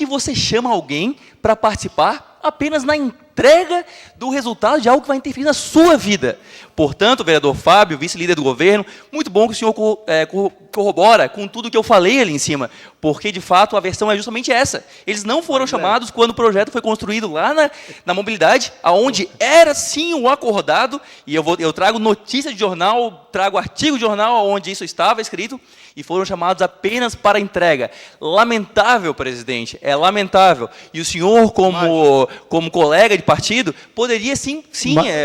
que você chama alguém para participar apenas na entrega do resultado de algo que vai interferir na sua vida. Portanto, vereador Fábio, vice-líder do governo, muito bom que o senhor corrobora com tudo que eu falei ali em cima, porque, de fato, a versão é justamente essa. Eles não foram chamados quando o projeto foi construído lá na mobilidade, onde era, sim, o acordado, e eu trago notícia de jornal, trago artigo de jornal onde isso estava escrito, e foram chamados apenas para entrega. Lamentável, presidente, é lamentável. E o senhor, como colega de partido, poderia sim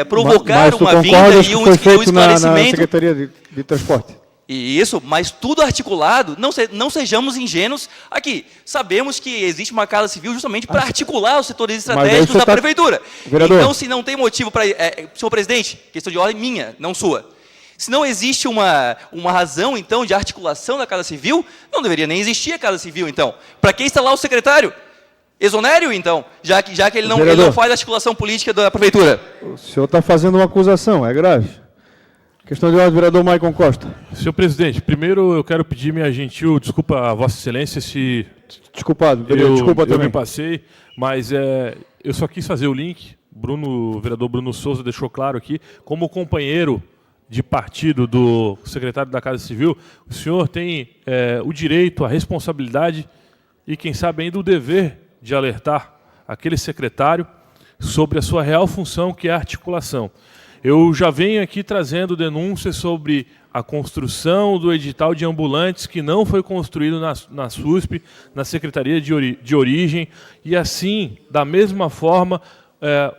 provocar uma vinda e um esclarecimento. Na Secretaria de Transporte. Isso, mas tudo articulado, não sejamos ingênuos aqui. Sabemos que existe uma casa civil justamente para articular os setores estratégicos da prefeitura. Vereador. Então, se não tem motivo para... senhor presidente, questão de ordem minha, não sua. Se não existe uma razão, então, de articulação da Casa Civil, não deveria nem existir a Casa Civil, então. Para que está lá o secretário? Exonere-o, então, já que ele não faz a articulação política da prefeitura. O senhor está fazendo uma acusação, é grave. Questão de ordem, vereador Maicon Costa. Senhor presidente, primeiro eu quero pedir minha gentil desculpa a Vossa Excelência se... Desculpado, vereador, desculpa também. Eu me passei, mas eu só quis fazer o link. O vereador Bruno Souza deixou claro aqui, como companheiro de partido do secretário da Casa Civil, o senhor tem o direito, a responsabilidade e, quem sabe, ainda o dever de alertar aquele secretário sobre a sua real função, que é a articulação. Eu já venho aqui trazendo denúncias sobre a construção do edital de ambulantes que não foi construído na SUSP, na Secretaria de Origem, e assim, da mesma forma,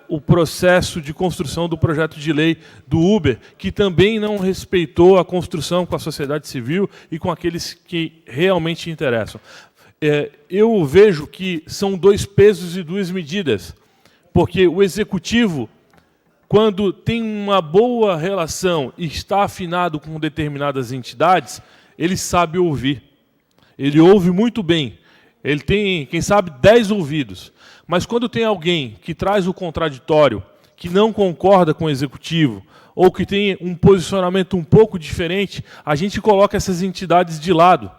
o processo de construção do projeto de lei do Uber, que também não respeitou a construção com a sociedade civil e com aqueles que realmente interessam. Eu vejo que são dois pesos e duas medidas, porque o Executivo, quando tem uma boa relação e está afinado com determinadas entidades, ele sabe ouvir. Ele ouve muito bem. Ele tem, quem sabe, 10 ouvidos. Mas quando tem alguém que traz o contraditório, que não concorda com o Executivo, ou que tem um posicionamento um pouco diferente, a gente coloca essas entidades de lado.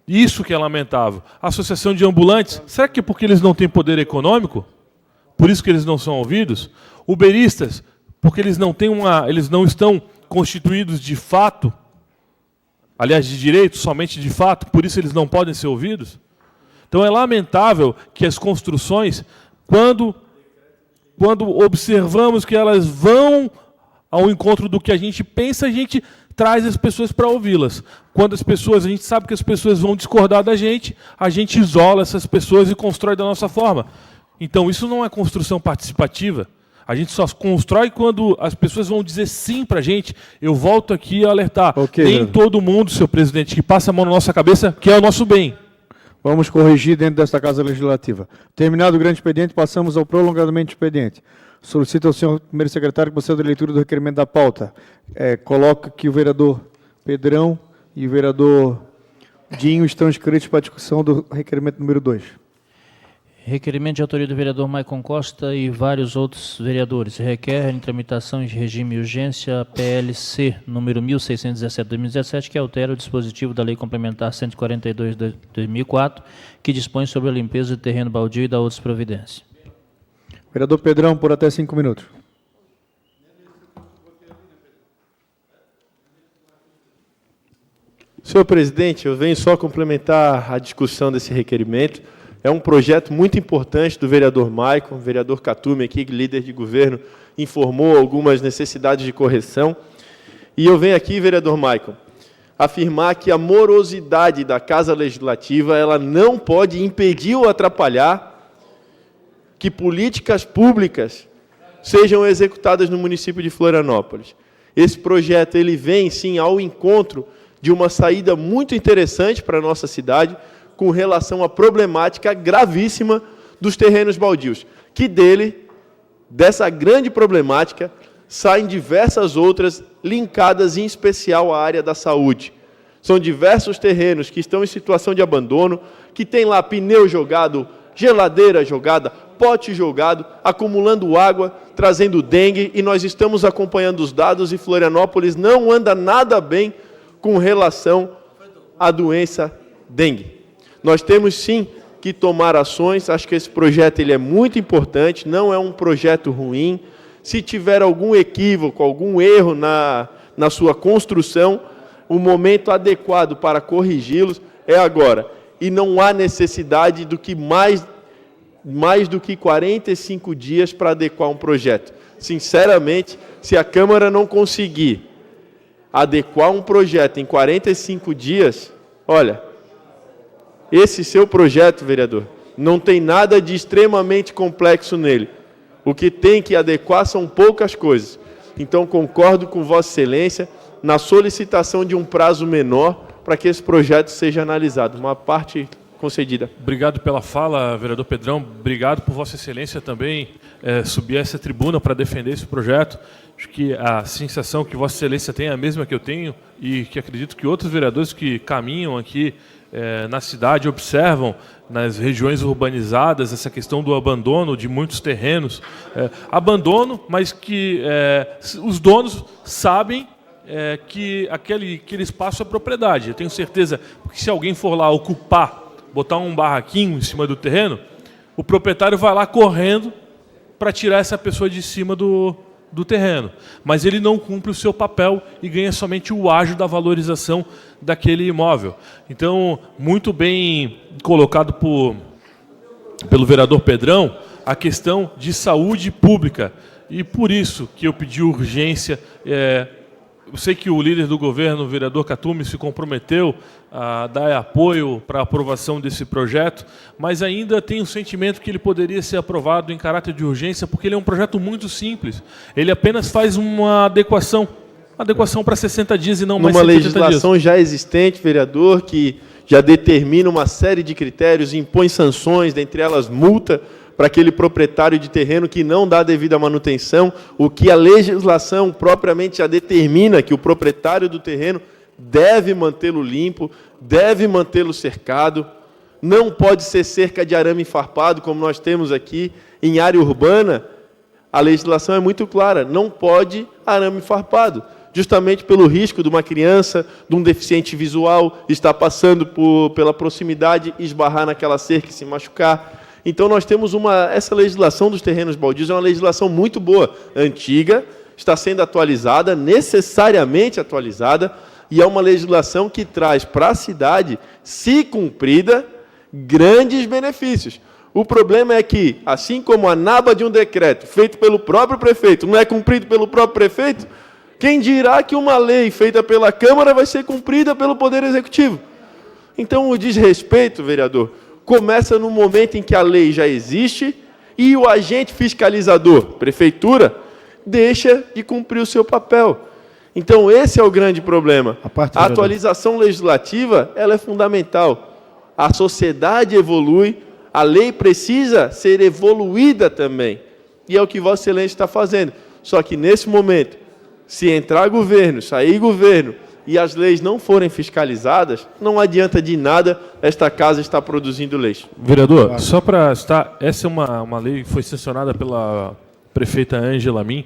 Isso que é lamentável. A Associação de Ambulantes, será que é porque eles não têm poder econômico? Por isso que eles não são ouvidos? Uberistas, porque eles não estão constituídos de fato, aliás, de direito, somente de fato, por isso eles não podem ser ouvidos? Então é lamentável que as construções, quando observamos que elas vão ao encontro do que a gente pensa, a gente traz as pessoas para ouvi-las. Quando a gente sabe que as pessoas vão discordar da gente, a gente isola essas pessoas e constrói da nossa forma. Então isso não é construção participativa. A gente só constrói quando as pessoas vão dizer sim para a gente. Eu volto aqui a alertar. Nem todo mundo, senhor presidente, que passa a mão na nossa cabeça, quer o nosso bem. Vamos corrigir dentro desta Casa Legislativa. Terminado o grande expediente, passamos ao prolongamento do expediente. Solicito ao senhor primeiro secretário que proceda à leitura do requerimento da pauta. Coloca que o vereador Pedrão e o vereador Dinho estão inscritos para a discussão do requerimento número 2. Requerimento de autoria do vereador Maicon Costa e vários outros vereadores. Requer em tramitação de regime de urgência PLC número 1617/2017, que altera o dispositivo da Lei Complementar 142/2004, que dispõe sobre a limpeza de terreno baldio e da outras providências. Vereador Pedrão, por até 5 minutos. Senhor presidente, eu venho só complementar a discussão desse requerimento. É um projeto muito importante do vereador Maicon, vereador Catume, aqui, líder de governo, informou algumas necessidades de correção. E eu venho aqui, vereador Maicon, afirmar que a morosidade da Casa Legislativa ela não pode impedir ou atrapalhar que políticas públicas sejam executadas no município de Florianópolis. Esse projeto ele vem, sim, ao encontro de uma saída muito interessante para a nossa cidade, com relação à problemática gravíssima dos terrenos baldios, que dessa grande problemática, saem diversas outras linkadas, em especial à área da saúde. São diversos terrenos que estão em situação de abandono, que tem lá pneu jogado, geladeira jogada, pote jogado, acumulando água, trazendo dengue, e nós estamos acompanhando os dados e Florianópolis não anda nada bem com relação à doença dengue. Nós temos, sim, que tomar ações. Acho que esse projeto ele é muito importante, não é um projeto ruim. Se tiver algum equívoco, algum erro na sua construção, o momento adequado para corrigi-los é agora. E não há necessidade do que mais do que 45 dias para adequar um projeto. Sinceramente, se a Câmara não conseguir adequar um projeto em 45 dias, olha, esse seu projeto, vereador, não tem nada de extremamente complexo nele. O que tem que adequar são poucas coisas. Então, concordo com Vossa Excelência na solicitação de um prazo menor para que esse projeto seja analisado. Uma parte concedida. Obrigado pela fala, vereador Pedrão. Obrigado por Vossa Excelência também subir a essa tribuna para defender esse projeto. Acho que a sensação que Vossa Excelência tem é a mesma que eu tenho e que acredito que outros vereadores que caminham aqui na cidade observam nas regiões urbanizadas essa questão do abandono de muitos terrenos. Abandono, mas que os donos sabem que aquele espaço é propriedade. Eu tenho certeza que se alguém for lá ocupar, botar um barraquinho em cima do terreno, o proprietário vai lá correndo para tirar essa pessoa de cima do terreno. Mas ele não cumpre o seu papel e ganha somente o ágio da valorização daquele imóvel. Então, muito bem colocado pelo vereador Pedrão, a questão de saúde pública. E por isso que eu pedi urgência. Eu sei que o líder do governo, o vereador Catume, se comprometeu a dar apoio para a aprovação desse projeto, mas ainda tem um sentimento que ele poderia ser aprovado em caráter de urgência, porque ele é um projeto muito simples. Ele apenas faz uma adequação para 60 dias e não mais 180 dias. Numa legislação já existente, vereador, que já determina uma série de critérios, impõe sanções, dentre elas multa, para aquele proprietário de terreno que não dá devida manutenção, o que a legislação propriamente já determina que o proprietário do terreno deve mantê-lo limpo, deve mantê-lo cercado, não pode ser cerca de arame farpado, como nós temos aqui em área urbana. A legislação é muito clara, não pode arame farpado, justamente pelo risco de uma criança, de um deficiente visual, estar passando pela proximidade, esbarrar naquela cerca e se machucar. Então, nós temos essa legislação dos terrenos baldios é uma legislação muito boa, antiga, está sendo atualizada, necessariamente atualizada, e é uma legislação que traz para a cidade, se cumprida, grandes benefícios. O problema é que, assim como a naba de um decreto feito pelo próprio prefeito não é cumprido pelo próprio prefeito, quem dirá que uma lei feita pela Câmara vai ser cumprida pelo Poder Executivo? Então, o desrespeito, vereador, começa no momento em que a lei já existe e o agente fiscalizador, prefeitura, deixa de cumprir o seu papel. Então, esse é o grande problema. A atualização legislativa ela é fundamental. A sociedade evolui, a lei precisa ser evoluída também. E é o que Vossa Excelência está fazendo. Só que, nesse momento, se entrar governo, sair governo, e as leis não forem fiscalizadas, não adianta de nada esta casa estar produzindo leis. Vereador, só para citar, essa é uma lei que foi sancionada pela prefeita Ângela Min,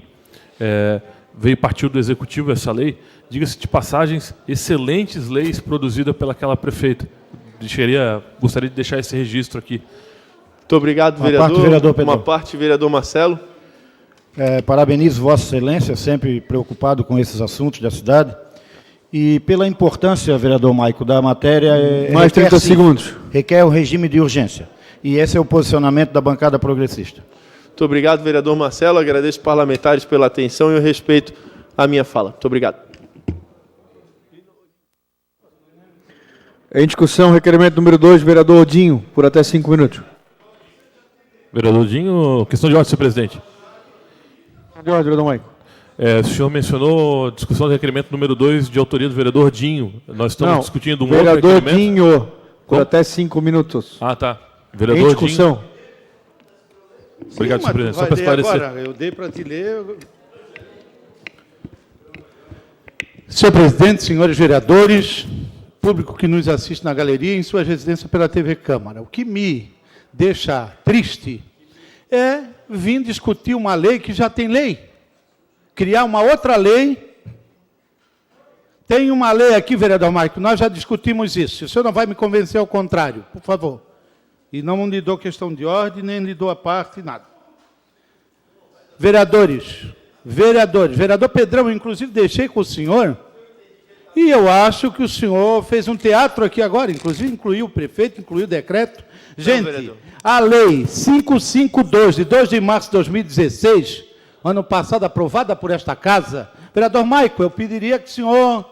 partiu do Executivo essa lei, diga-se de passagens, excelentes leis produzidas pelaquela prefeita. Gostaria de deixar esse registro aqui. Muito obrigado, vereador. Uma parte, vereador Marcelo. Parabenizo Vossa Excelência, sempre preocupado com esses assuntos da cidade. E pela importância, vereador Maico, da matéria... Mais 30 segundos. Requer o regime de urgência. E esse é o posicionamento da bancada progressista. Muito obrigado, vereador Marcelo. Agradeço parlamentares pela atenção e o respeito à minha fala. Muito obrigado. Em discussão, requerimento número 2, vereador Odinho, por até 5 minutos. Vereador Odinho, questão de ordem, senhor presidente. De ordem, vereador Maico. O senhor mencionou discussão do requerimento número 2, de autoria do vereador Dinho. Nós estamos discutindo um outro requerimento. Vereador Dinho, por até 5 minutos. Ah, tá. Vereador em discussão. Dinho. Obrigado, senhor presidente. Só para esclarecer. Agora, eu dei para te ler. Senhor presidente, senhores vereadores, público que nos assiste na galeria e em sua residência pela TV Câmara. O que me deixa triste é vir discutir uma lei que já tem lei. Criar uma outra lei. Tem uma lei aqui, vereador Maico, nós já discutimos isso. O senhor não vai me convencer ao contrário, por favor. E não lhe dou questão de ordem, nem lhe dou a parte, nada. Vereadores, vereador Pedrão, inclusive deixei com o senhor, e eu acho que o senhor fez um teatro aqui agora, inclusive incluiu o prefeito, incluiu o decreto. Gente, a lei 552, de 2 de março de 2016, ano passado, aprovada por esta casa, vereador Maico, eu pediria que o senhor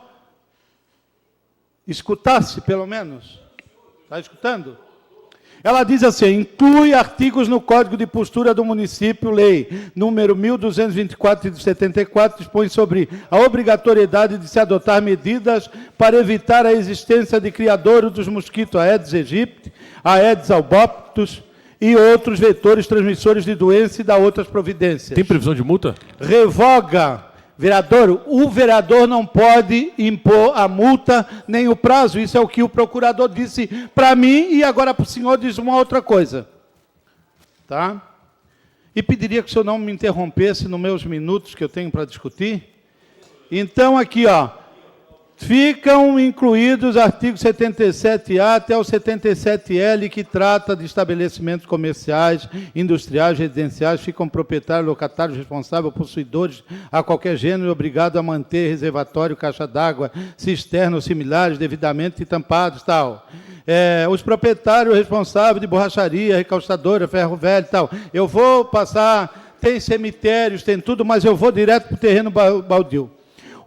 escutasse, pelo menos. Está escutando? Ela diz assim, inclui artigos no Código de Postura do Município, lei número 1224 de 74, dispõe sobre a obrigatoriedade de se adotar medidas para evitar a existência de criadouros dos mosquitos Aedes aegypti, Aedes albopictus e outros vetores transmissores de doença e da outras providências. Tem previsão de multa? Revoga, vereador, o vereador não pode impor a multa nem o prazo. Isso é o que o procurador disse para mim e agora para o senhor diz uma outra coisa. Tá? E pediria que o senhor não me interrompesse nos meus minutos que eu tenho para discutir. Então, aqui, ó, ficam incluídos artigos 77A até o 77L, que trata de estabelecimentos comerciais, industriais, residenciais, ficam proprietários, locatários, responsáveis, possuidores a qualquer gênero, obrigados a manter reservatório, caixa d'água, cisternas similares, devidamente tampados, tal. Os proprietários responsáveis de borracharia, recalçadora, ferro velho, tal. Eu vou passar, tem cemitérios, tem tudo, mas eu vou direto para o terreno baldio.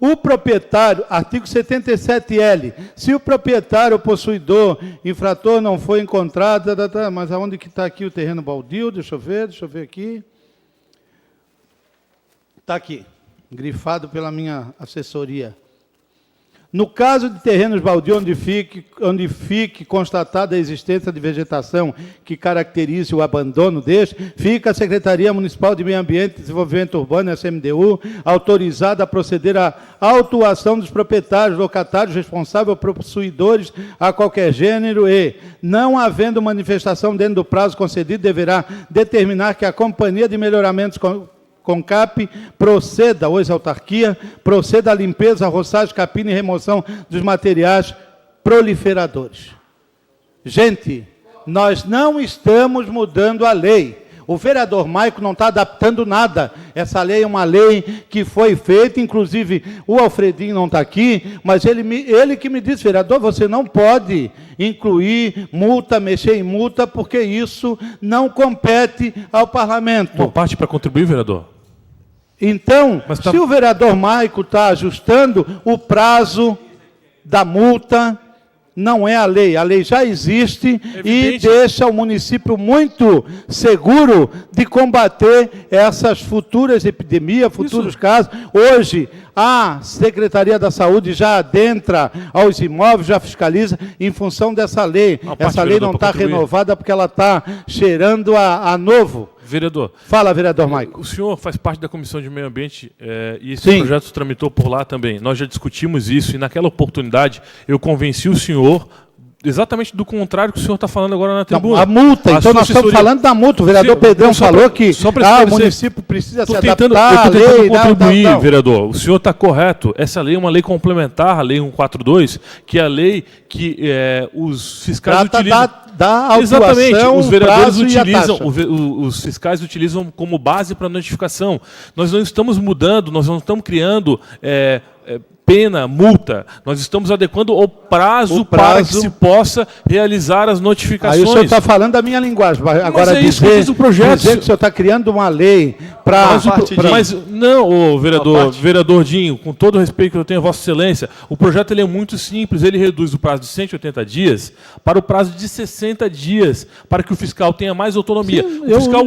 O proprietário, artigo 77L, se o proprietário ou possuidor, infrator, não foi encontrado, mas aonde que está aqui o terreno baldio? Deixa eu ver aqui. Está aqui, grifado pela minha assessoria. No caso de terrenos baldios onde fique constatada a existência de vegetação que caracterize o abandono deste, fica a Secretaria Municipal de Meio Ambiente e Desenvolvimento Urbano, SMDU, autorizada a proceder à autuação dos proprietários, locatários, responsáveis ou possuidores a qualquer gênero e, não havendo manifestação dentro do prazo concedido, deverá determinar que a Companhia de Melhoramentos CONCAP proceda, ou autarquia, proceda à limpeza, roçagem, capina e remoção dos materiais proliferadores. Gente, nós não estamos mudando a lei. O vereador Maico não está adaptando nada. Essa lei é uma lei que foi feita, inclusive o Alfredinho não está aqui, mas ele que me disse, vereador, você não pode incluir multa, mexer em multa, porque isso não compete ao parlamento. Uma parte para contribuir, vereador? Então, se o vereador Maico está ajustando, o prazo da multa não é a lei já existe e deixa o município muito seguro de combater essas futuras epidemias, futuros casos. Hoje, a Secretaria da Saúde já adentra aos imóveis, já fiscaliza em função dessa lei. Essa lei não está renovada porque ela está cheirando a novo. Vereador. Fala, vereador Maico. O senhor faz parte da Comissão de Meio Ambiente e esse projeto se tramitou por lá também. Nós já discutimos isso e naquela oportunidade eu convenci o senhor exatamente do contrário que o senhor está falando agora na tribuna. Não, a multa, então nós estamos falando da multa. O vereador Pedrão falou que o município precisa se adaptar à lei. Eu estou tentando contribuir, vereador. O senhor está correto. Essa lei é uma lei complementar, a Lei 142, que é a lei que os fiscais utilizam. Exatamente, os vereadores utilizam, os fiscais utilizam como base para notificação. Nós não estamos mudando, nós não estamos criando pena, multa. Nós estamos adequando o prazo para que se possa realizar as notificações. Aí o senhor está falando da minha linguagem. Agora, mas é isso que diz o projeto. Dizer que o senhor está criando uma lei para... Mas não, vereador Dinho, com todo o respeito que eu tenho a Vossa Excelência, o projeto ele é muito simples, ele reduz o prazo de 180 dias para o prazo de 60 dias, para que o fiscal tenha mais autonomia. Sim,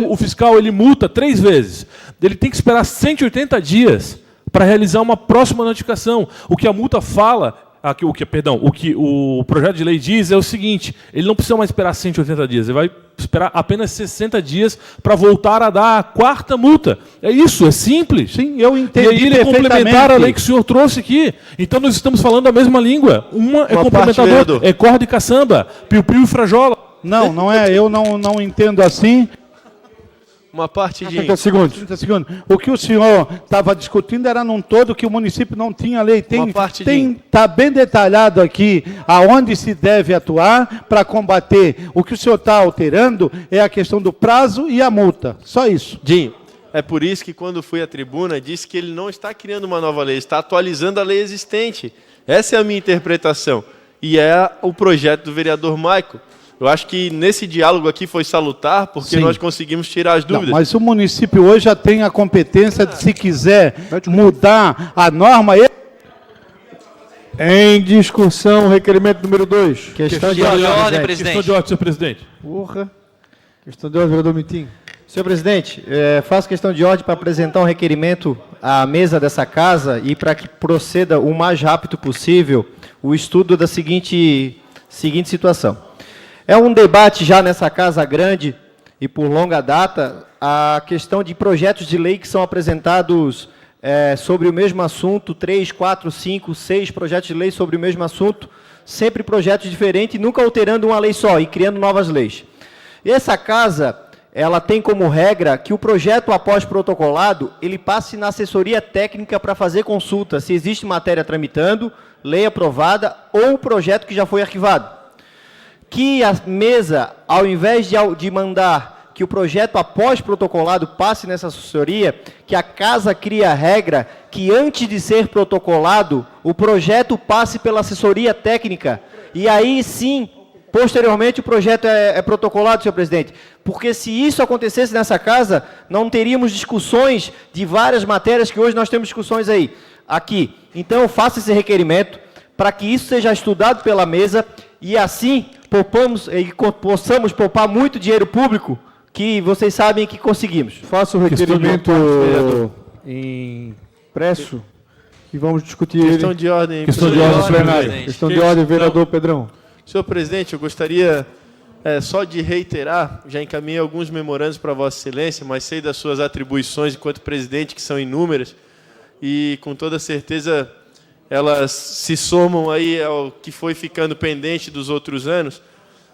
o fiscal ele multa 3 vezes. Ele tem que esperar 180 dias para realizar uma próxima notificação. O que a multa fala, o que o projeto de lei diz é o seguinte, ele não precisa mais esperar 180 dias, ele vai esperar apenas 60 dias para voltar a dar a 4ª multa. É isso, é simples. Sim, eu entendi. E aí ele é complementar a lei que o senhor trouxe aqui. Então nós estamos falando a mesma língua. Uma é complementador, é corda e caçamba, piu-piu e frajola. Não é, eu não entendo assim. Uma parte de... 30 segundos. 30 segundos. O que o senhor estava discutindo era num todo que o município não tinha lei. Está bem detalhado aqui aonde se deve atuar para combater. O que o senhor está alterando é a questão do prazo e a multa. Só isso. Dinho, é por isso que quando fui à tribuna, disse que ele não está criando uma nova lei, está atualizando a lei existente. Essa é a minha interpretação. E é o projeto do vereador Maico. Eu acho que nesse diálogo aqui foi salutar, porque nós conseguimos tirar as dúvidas. Não, mas o município hoje já tem a competência de, se quiser mudar a norma... Em discussão, requerimento número 2. Questão de ordem, presidente. Questão de ordem, senhor presidente. Porra. Questão de ordem, vereador Mitim. Senhor presidente, faço questão de ordem para apresentar um requerimento à mesa dessa casa e para que proceda o mais rápido possível o estudo da seguinte situação. É um debate já nessa casa grande e por longa data a questão de projetos de lei que são apresentados sobre o mesmo assunto, 3, 4, 5, 6 projetos de lei sobre o mesmo assunto, sempre projetos diferentes, nunca alterando uma lei só e criando novas leis. E essa casa, ela tem como regra que o projeto após protocolado, ele passe na assessoria técnica para fazer consulta, se existe matéria tramitando, lei aprovada ou projeto que já foi arquivado. Que a mesa, ao invés de mandar que o projeto após protocolado passe nessa assessoria, que a casa cria a regra que antes de ser protocolado, o projeto passe pela assessoria técnica e aí sim, posteriormente o projeto é protocolado, senhor presidente. Porque se isso acontecesse nessa casa, não teríamos discussões de várias matérias que hoje nós temos discussões aqui. Então eu faço esse requerimento para que isso seja estudado pela mesa e assim possamos poupar muito dinheiro público que vocês sabem que conseguimos. Faço o requerimento impresso e vamos discutir Questão de ordem. Questão de ordem plenária. Questão de ordem, vereador Pedrão. Senhor presidente, eu gostaria só de reiterar, já encaminhei alguns memorandos para Vossa Excelência, mas sei das suas atribuições enquanto presidente, que são inúmeras, e com toda certeza elas se somam aí ao que foi ficando pendente dos outros anos.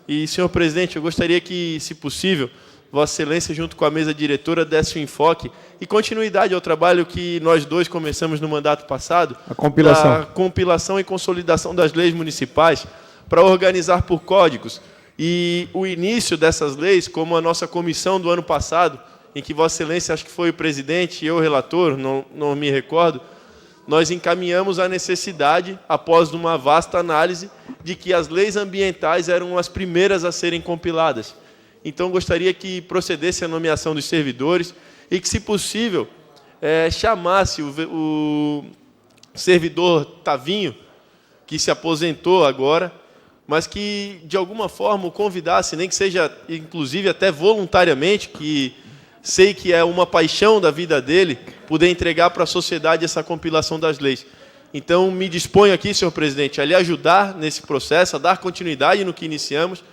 E, senhor presidente, eu gostaria que, se possível, Vossa Excelência, junto com a mesa diretora, desse um enfoque e continuidade ao trabalho que nós dois começamos no mandato passado, a compilação. A compilação e consolidação das leis municipais, para organizar por códigos. E o início dessas leis, como a nossa comissão do ano passado, em que Vossa Excelência, acho que foi o presidente e eu o relator, não me recordo, nós encaminhamos a necessidade, após uma vasta análise, de que as leis ambientais eram as primeiras a serem compiladas. Então, gostaria que procedesse a nomeação dos servidores e que, se possível, chamasse o servidor Tavinho, que se aposentou agora, mas que, de alguma forma, o convidasse, nem que seja, inclusive, até voluntariamente, que sei que é uma paixão da vida dele, poder entregar para a sociedade essa compilação das leis. Então, me disponho aqui, senhor presidente, a lhe ajudar nesse processo, a dar continuidade no que iniciamos,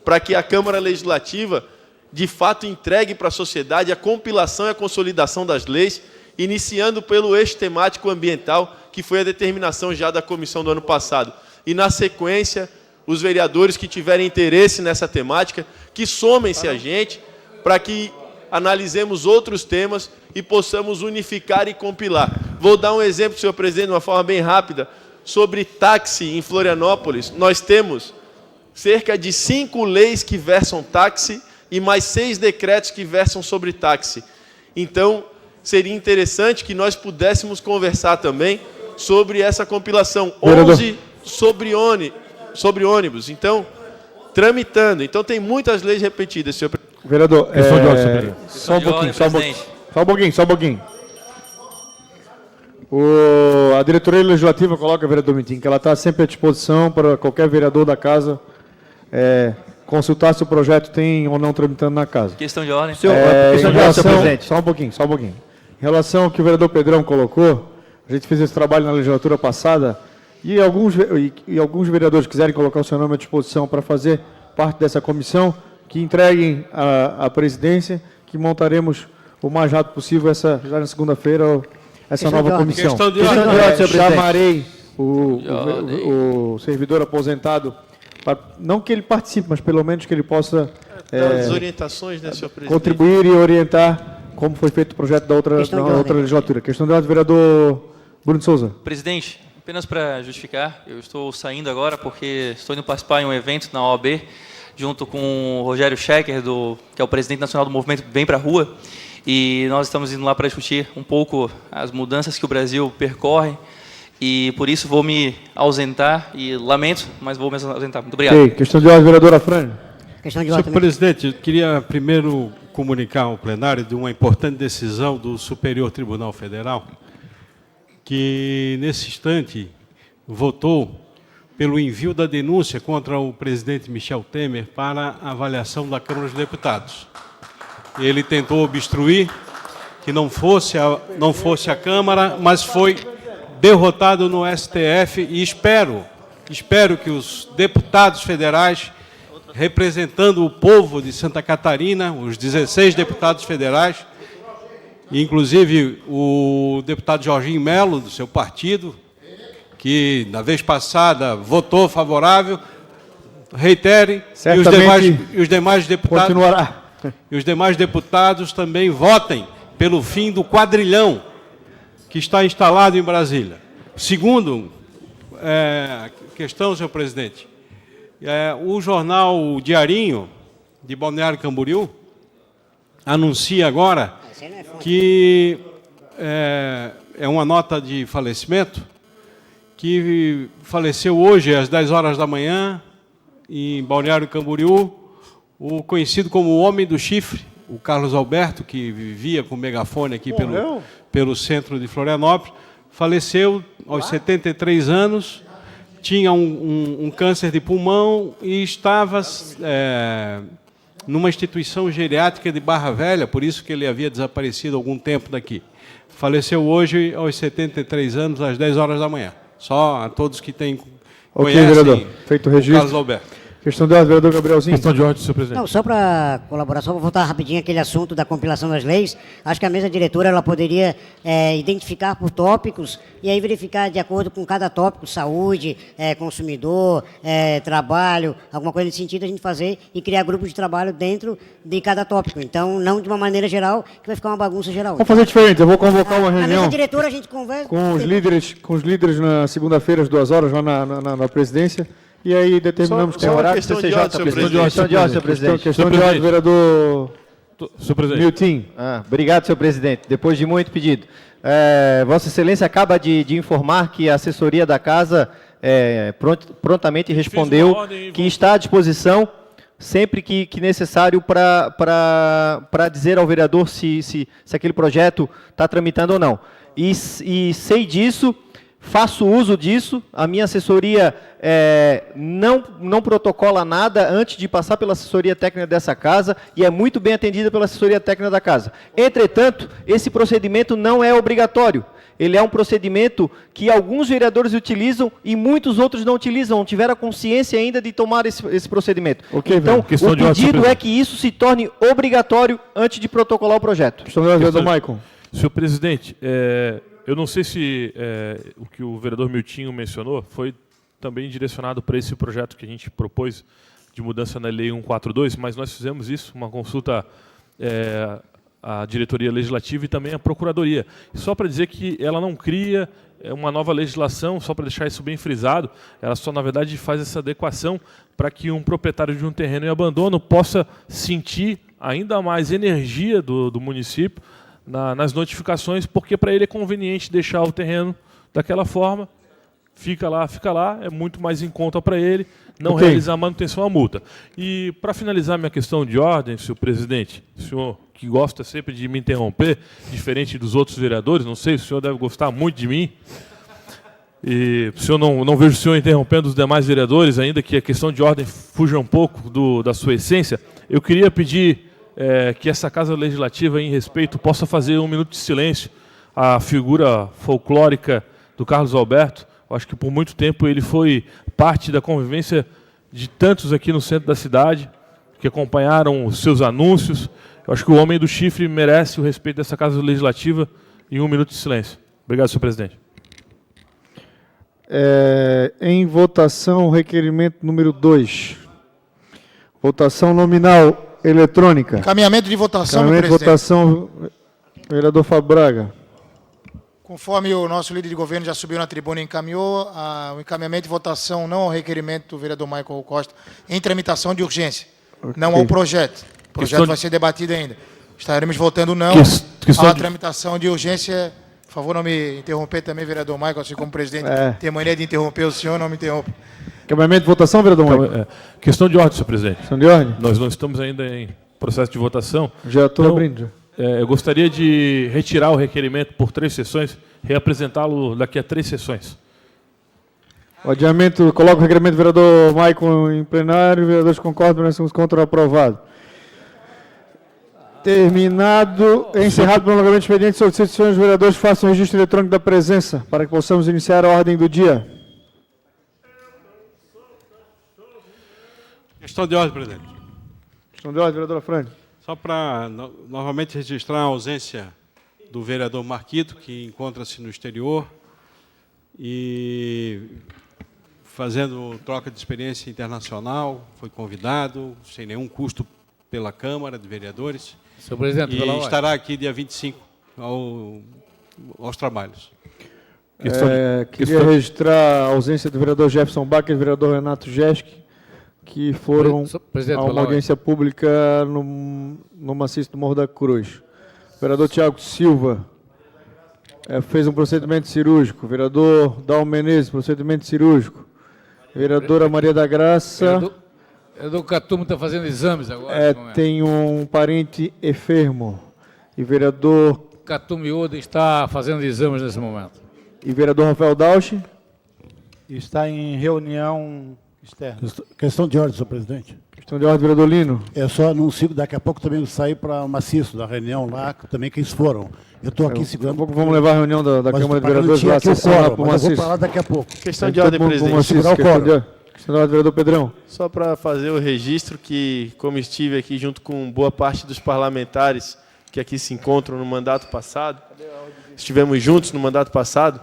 para que a Câmara Legislativa, de fato, entregue para a sociedade a compilação e a consolidação das leis, iniciando pelo eixo temático ambiental, que foi a determinação já da comissão do ano passado. E, na sequência, os vereadores que tiverem interesse nessa temática, que somem-se a gente, para que analisemos outros temas e possamos unificar e compilar. Vou dar um exemplo, senhor presidente, de uma forma bem rápida, sobre táxi em Florianópolis. Nós temos cerca de 5 leis que versam táxi e mais 6 decretos que versam sobre táxi. Então, seria interessante que nós pudéssemos conversar também sobre essa compilação. 11 sobre ônibus. Então, tramitando. Então, tem muitas leis repetidas, senhor presidente. Vereador, Só um pouquinho. A diretoria legislativa coloca, vereador Mitim, que ela está sempre à disposição para qualquer vereador da casa consultar se o projeto tem ou não tramitando na casa. Questão de ordem. Só um pouquinho. Em relação ao que o vereador Pedrão colocou, a gente fez esse trabalho na legislatura passada e alguns vereadores quiserem colocar o seu nome à disposição para fazer parte dessa comissão, que entreguem a presidência, que montaremos o mais rápido possível, já na segunda-feira, essa nova comissão. Questão de ordem, Chamarei o servidor aposentado não que ele participe, mas pelo menos que ele possa As orientações, né, senhor presidente? contribuir e orientar como foi feito o projeto da outra legislatura. Questão de ordem, vereador Bruno de Souza. Presidente, apenas para justificar, eu estou saindo agora porque estou indo participar em um evento na OAB, junto com o Rogério Schecker, que é o presidente nacional do movimento Vem Pra Rua, e nós estamos indo lá para discutir um pouco as mudanças que o Brasil percorre, e por isso vou me ausentar, e lamento, mas vou me ausentar. Muito obrigado. Ok, questão de ordem, vereadora Fran. Questão de Senhor ordem. presidente, eu queria primeiro comunicar ao plenário de uma importante decisão do Superior Tribunal Federal, que nesse instante votou pelo envio da denúncia contra o presidente Michel Temer para avaliação da Câmara dos Deputados. Ele tentou obstruir que não fosse a Câmara, mas foi derrotado no STF e espero que os deputados federais, representando o povo de Santa Catarina, os 16 deputados federais, inclusive o deputado Jorginho Melo, do seu partido, que na vez passada votou favorável, reitere, e os demais deputados Continuará. e os demais deputados também votem pelo fim do quadrilhão que está instalado em Brasília. Segundo questão, senhor presidente, o jornal Diarinho, de Balneário Camboriú, anuncia agora que é uma nota de falecimento, que faleceu hoje às 10 horas da manhã, em Balneário Camboriú, o conhecido como o Homem do Chifre, o Carlos Alberto, que vivia com megafone aqui pelo centro de Florianópolis, faleceu aos 73 anos, tinha um câncer de pulmão e estava numa instituição geriátrica de Barra Velha, por isso que ele havia desaparecido há algum tempo daqui. Faleceu hoje aos 73 anos, às 10 horas da manhã. Só a todos que conhecem vereador. Feito o registro. Carlos Alberto. Questão de ordem, vereador Gabrielzinho. Questão de ordem, senhor presidente. Não, só para colaborar, só vou voltar rapidinho aquele assunto da compilação das leis. Acho que a mesa diretora ela poderia identificar por tópicos e aí verificar de acordo com cada tópico, saúde, consumidor, trabalho, alguma coisa nesse sentido a gente fazer e criar grupos de trabalho dentro de cada tópico. Então, não de uma maneira geral, que vai ficar uma bagunça geral. Vamos fazer diferente, eu vou convocar uma Na reunião mesa diretora a gente conversa. com os líderes na segunda-feira, às 2 horas, lá na presidência, e aí determinamos Só uma horário. questão de CCJ, ordem, senhor presidente. presidente. Questão de ordem, senhor presidente. Questão de Senhor ordem, vereador Senhor presidente. Milton. Obrigado, senhor presidente. Depois de muito pedido. Vossa Excelência acaba de informar que a assessoria da Casa prontamente respondeu que está à disposição sempre que necessário para dizer ao vereador se aquele projeto está tramitando ou não. E sei disso, faço uso disso, a minha assessoria não protocola nada antes de passar pela assessoria técnica dessa casa e é muito bem atendida pela assessoria técnica da casa. Entretanto, esse procedimento não é obrigatório. Ele é um procedimento que alguns vereadores utilizam e muitos outros não utilizam, não tiveram a consciência ainda de tomar esse procedimento. Ok, então, o questão de ordem, pedido senhor é que isso se torne obrigatório antes de protocolar o projeto. Questão de ordem, vereador Maicon. Senhor presidente, eu não sei se o que o vereador Miltinho mencionou foi também direcionado para esse projeto que a gente propôs de mudança na Lei 142, mas nós fizemos isso, uma consulta à diretoria legislativa e também à procuradoria. Só para dizer que ela não cria uma nova legislação, só para deixar isso bem frisado, ela só, na verdade, faz essa adequação para que um proprietário de um terreno em abandono possa sentir ainda mais energia do município nas notificações, porque para ele é conveniente deixar o terreno daquela forma, fica lá, é muito mais em conta para ele não realizar a manutenção à multa. E para finalizar minha questão de ordem, senhor presidente, o senhor que gosta sempre de me interromper, diferente dos outros vereadores, não sei, o senhor deve gostar muito de mim, e o senhor não vejo o senhor interrompendo os demais vereadores, ainda que a questão de ordem fuja um pouco da sua essência, eu queria pedir que essa Casa Legislativa, em respeito, possa fazer 1 minuto de silêncio à figura folclórica do Carlos Alberto. Eu acho que por muito tempo ele foi parte da convivência de tantos aqui no centro da cidade, que acompanharam os seus anúncios. Eu acho que o Homem do Chifre merece o respeito dessa Casa Legislativa em 1 minuto de silêncio. Obrigado, senhor presidente. Em votação, requerimento número 2. Votação nominal eletrônica. Encaminhamento de votação, meu Encaminhamento de presidente. votação, vereador Fábio Braga. Conforme o nosso líder de governo já subiu na tribuna e encaminhou, o encaminhamento de votação não ao requerimento do vereador Michael Costa, em tramitação de urgência, não ao projeto. O projeto vai ser debatido ainda. Estaremos votando não à tramitação de urgência. Por favor, não me interromper também, vereador Michael, assim como presidente. Tem mania de interromper o senhor, não me interrompa. Encaminhamento de votação, vereador Michael? Questão de ordem, senhor presidente. Questão de ordem? Nós não estamos ainda em processo de votação. Já estou abrindo. Eu gostaria de retirar o requerimento por 3 sessões, reapresentá-lo daqui a 3 sessões. O adiamento, coloca o requerimento do vereador Michael em plenário, vereadores concordam, nós somos contra, aprovado. Terminado, encerrado o prolongamento do expediente, solicito que os vereadores façam o registro eletrônico da presença, para que possamos iniciar a ordem do dia. Questão de ordem, presidente. Questão de ordem, vereadora Frane. Só para novamente registrar a ausência do vereador Marquito, que encontra-se no exterior e fazendo troca de experiência internacional, foi convidado, sem nenhum custo pela Câmara de Vereadores. Senhor presidente, e estará aqui dia 25 aos trabalhos. Queria registrar a ausência do vereador Jefferson Bach e do vereador Renato Jesk, que foram a uma audiência pública no maciço do Morro da Cruz. O vereador Tiago Silva fez um procedimento cirúrgico. Vereador Dalmo Menezes, procedimento cirúrgico. Vereadora Maria da Graça... Vereador Catumo está fazendo exames agora. Tem um parente enfermo. E vereador... Catumo Ioda está fazendo exames nesse momento. E vereador Rafael Dausch? Está em reunião externa. Questão de ordem, senhor presidente. Questão de ordem, vereador Lino. Eu só anuncio que daqui a pouco também sair para o maciço da reunião lá, também que eles foram. Eu estou aqui segurando... Daqui a pouco vamos levar a reunião da Câmara de Vereadores lá, sessão lá para o maciço. Eu vou para lá daqui a pouco. Questão de ordem, presidente. Segurar o quórum. Questão de ordem, vereador Pedrão. Só para fazer o registro que, como estive aqui junto com boa parte dos parlamentares que aqui se encontram no mandato passado, estivemos juntos no mandato passado,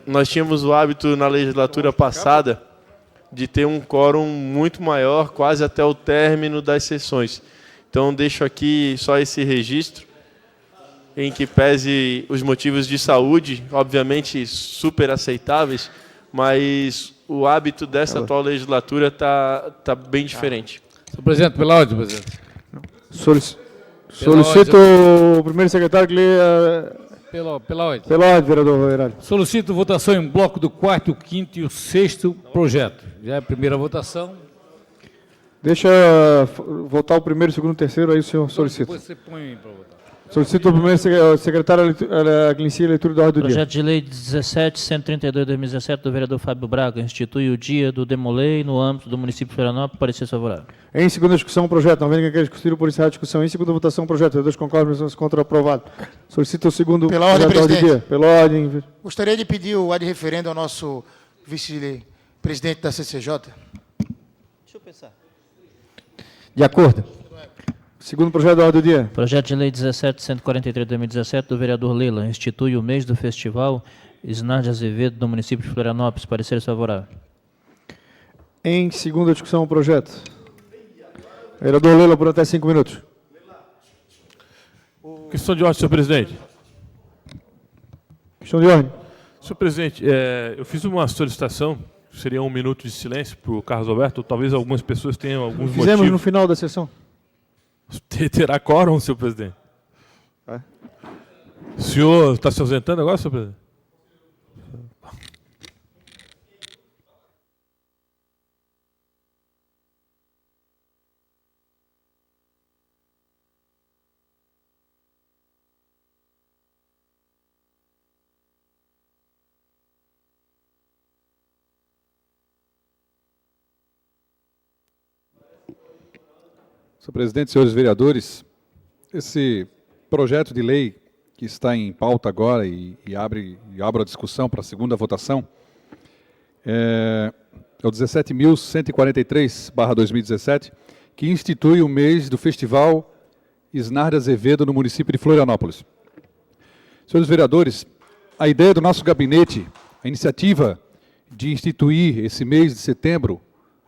nós tínhamos o hábito na legislatura passada de ter um quórum muito maior, quase até o término das sessões. Então, deixo aqui só esse registro, em que pese os motivos de saúde, obviamente super aceitáveis, mas o hábito dessa atual legislatura está bem diferente. Senhor presidente, pela ordem, presidente. Solicito o primeiro secretário que leia... Pela ordem. Pela ordem, vereador Heraldo. Solicito votação em bloco do 4º, 5º e o 6º projeto. Já é a primeira votação. Deixa votar o primeiro, segundo e terceiro, aí o senhor solicita. Depois você põe para votar. Solicito o primeiro secretário que inicie a leitura da ordem do dia. Projeto de lei 17.132/2017 do vereador Fábio Braga institui o dia do Demolei no âmbito do município de Florianópolis. Parecer favorável. Em segunda discussão, o projeto. Não vendo quem quer discutir por encerrar a discussão. Em segunda votação, o projeto. Vereadores concordam, menções contra, aprovado. Solicito o segundo Pela ordem, presidente. Do dia. Pela ordem. Gostaria de pedir o ad referendo ao nosso vice-presidente da CCJ. Deixa eu pensar. De acordo. Segundo projeto da ordem do dia. Projeto de lei 17.143/2017 do vereador Leila institui o mês do festival Isnar de Azevedo do município de Florianópolis. Parecer favorável. Em segunda discussão, o projeto. Vereador Leila, por até 5 minutos. Questão de ordem, senhor presidente. Questão de ordem. Senhor presidente, eu fiz uma solicitação, seria 1 minuto de silêncio para o Carlos Alberto, talvez algumas pessoas tenham alguns motivos. Fizemos no final da sessão. Terá quórum, senhor presidente. O senhor está se ausentando agora, senhor presidente? Senhor presidente, senhores vereadores, esse projeto de lei que está em pauta agora e abro a discussão para a segunda votação é o 17.143/2017, que institui o mês do Festival Isnar de Azevedo no município de Florianópolis. Senhores vereadores, a ideia do nosso gabinete a iniciativa de instituir esse mês de setembro,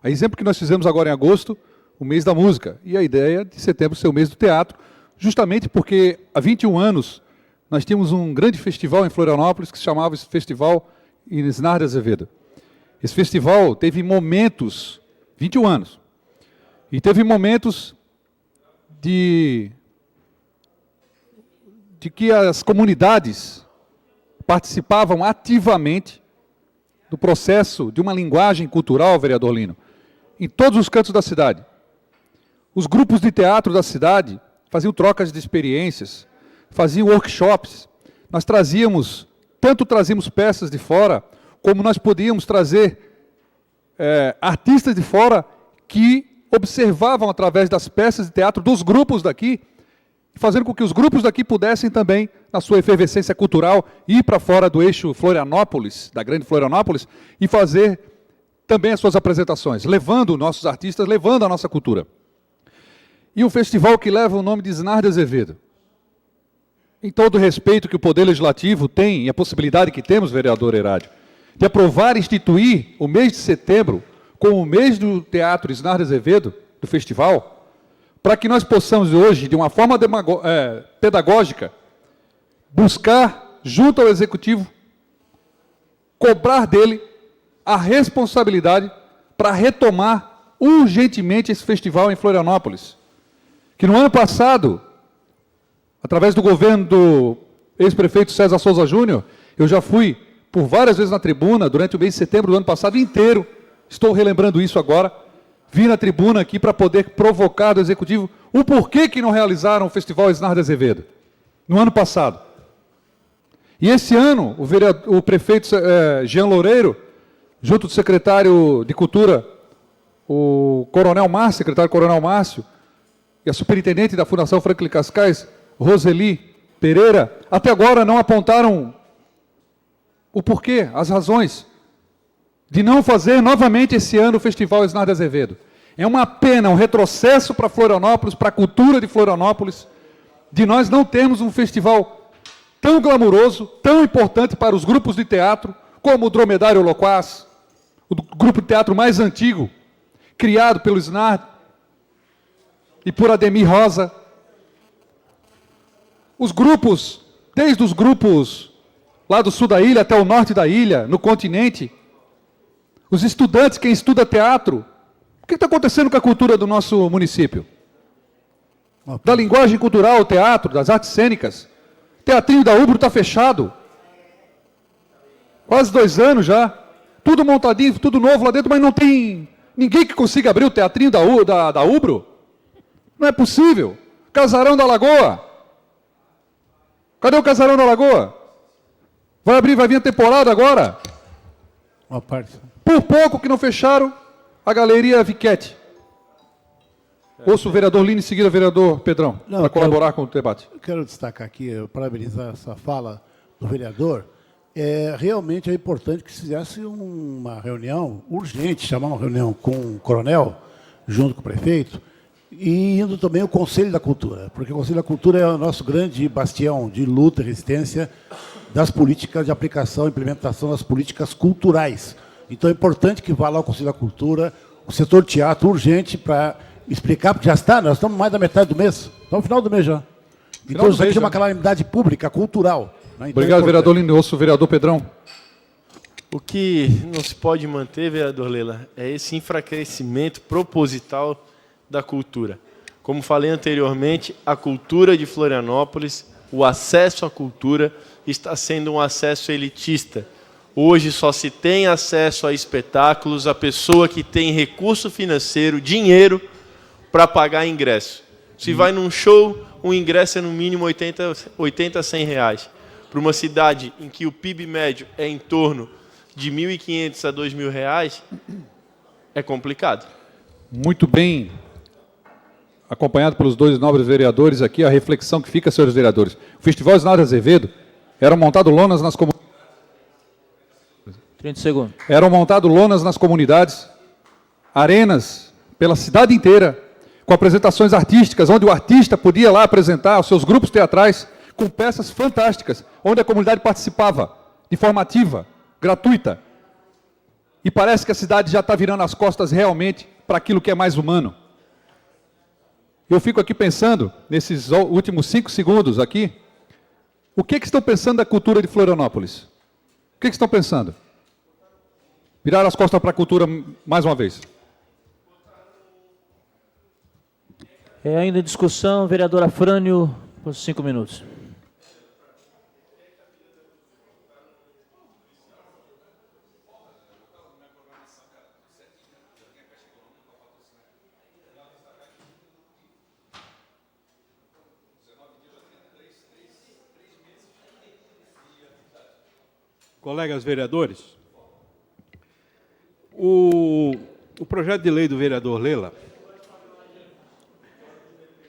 a exemplo que nós fizemos agora em agosto, o mês da música, e a ideia de setembro ser o mês do teatro, justamente porque há 21 anos nós tínhamos um grande festival em Florianópolis que se chamava Festival Isnar de Azevedo. Esse festival teve momentos, 21 anos, e teve momentos de que as comunidades participavam ativamente do processo de uma linguagem cultural, vereador Lino, em todos os cantos da cidade. Os grupos de teatro da cidade faziam trocas de experiências, faziam workshops. Nós trazíamos peças de fora, como nós podíamos trazer artistas de fora que observavam através das peças de teatro dos grupos daqui, fazendo com que os grupos daqui pudessem também, na sua efervescência cultural, ir para fora do eixo Florianópolis, da grande Florianópolis, e fazer também as suas apresentações, levando nossos artistas, levando a nossa cultura. E um festival que leva o nome de Isnar de Azevedo. Em todo o respeito que o Poder Legislativo tem, e a possibilidade que temos, vereador Herádio, de aprovar e instituir o mês de setembro como o mês do Teatro Isnar de Azevedo, do festival, para que nós possamos hoje, de uma forma pedagógica, buscar, junto ao Executivo, cobrar dele a responsabilidade para retomar urgentemente esse festival em Florianópolis. Que no ano passado, através do governo do ex-prefeito César Souza Júnior, eu já fui por várias vezes na tribuna, durante o mês de setembro do ano passado inteiro, estou relembrando isso agora, vim na tribuna aqui para poder provocar do Executivo o porquê que não realizaram o Festival Isnar de Azevedo, no ano passado. E esse ano, o prefeito Jean Loureiro, junto do secretário de Cultura, o Coronel Márcio, secretário Coronel Márcio, e a superintendente da Fundação Franklin Cascais, Roseli Pereira, até agora não apontaram o porquê, as razões de não fazer novamente esse ano o Festival Isnar de Azevedo. É uma pena, um retrocesso para Florianópolis, para a cultura de Florianópolis, de nós não termos um festival tão glamuroso, tão importante para os grupos de teatro, como o Dromedário Loquaz, o grupo de teatro mais antigo, criado pelo Isnar e por Ademir Rosa. Os grupos, desde os grupos lá do sul da ilha até o norte da ilha, no continente, os estudantes, quem estuda teatro, o que está acontecendo com a cultura do nosso município? Da linguagem cultural, o teatro, das artes cênicas. O Teatrinho da Ubro está fechado. Quase 2 anos já. Tudo montadinho, tudo novo lá dentro, mas não tem ninguém que consiga abrir o Teatrinho da Ubro. Não é possível. Casarão da Lagoa. Cadê o Casarão da Lagoa? Vai abrir, vai vir a temporada agora. Uma parte. Por pouco que não fecharam a Galeria Viquete. Ouço o vereador Lino e em seguida o vereador Pedrão, para colaborar com o debate. Eu quero destacar aqui, parabenizar essa fala do vereador. Realmente é importante que se fizesse uma reunião urgente, chamar uma reunião com o coronel, junto com o prefeito, e indo também o Conselho da Cultura, porque o Conselho da Cultura é o nosso grande bastião de luta e resistência das políticas de aplicação e implementação das políticas culturais. Então é importante que vá lá o Conselho da Cultura, o setor teatro urgente para explicar, porque já está, nós estamos mais da metade do mês, estamos no final do mês já. Então isso aqui é uma calamidade pública, cultural. Né? Então, obrigado, vereador Lino. Ouço o vereador Pedrão. O que não se pode manter, vereador Lela, é esse enfraquecimento proposital da cultura. Como falei anteriormente, a cultura de Florianópolis, o acesso à cultura está sendo um acesso elitista. Hoje só se tem acesso a espetáculos a pessoa que tem recurso financeiro, dinheiro, para pagar ingresso. Se vai num show, o ingresso é no mínimo 80 a 100 reais. Para uma cidade em que o PIB médio é em torno de R$ 1.500 a R$ 2.000, é complicado. Muito bem acompanhado pelos 2 nobres vereadores aqui, a reflexão que fica, senhores vereadores. O Festival Isnar de Azevedo eram montadas lonas nas comunidades. 30 segundos. Eram montadas lonas nas comunidades, arenas pela cidade inteira, com apresentações artísticas, onde o artista podia lá apresentar os seus grupos teatrais com peças fantásticas, onde a comunidade participava de forma ativa, gratuita. E parece que a cidade já está virando as costas realmente para aquilo que é mais humano. Eu fico aqui pensando, nesses últimos 5 segundos aqui, o que estão pensando da cultura de Florianópolis? O que estão pensando? Virar as costas para a cultura mais uma vez. Ainda em discussão, vereador Afrânio, por 5 minutos. Colegas vereadores, o projeto de lei do vereador Lela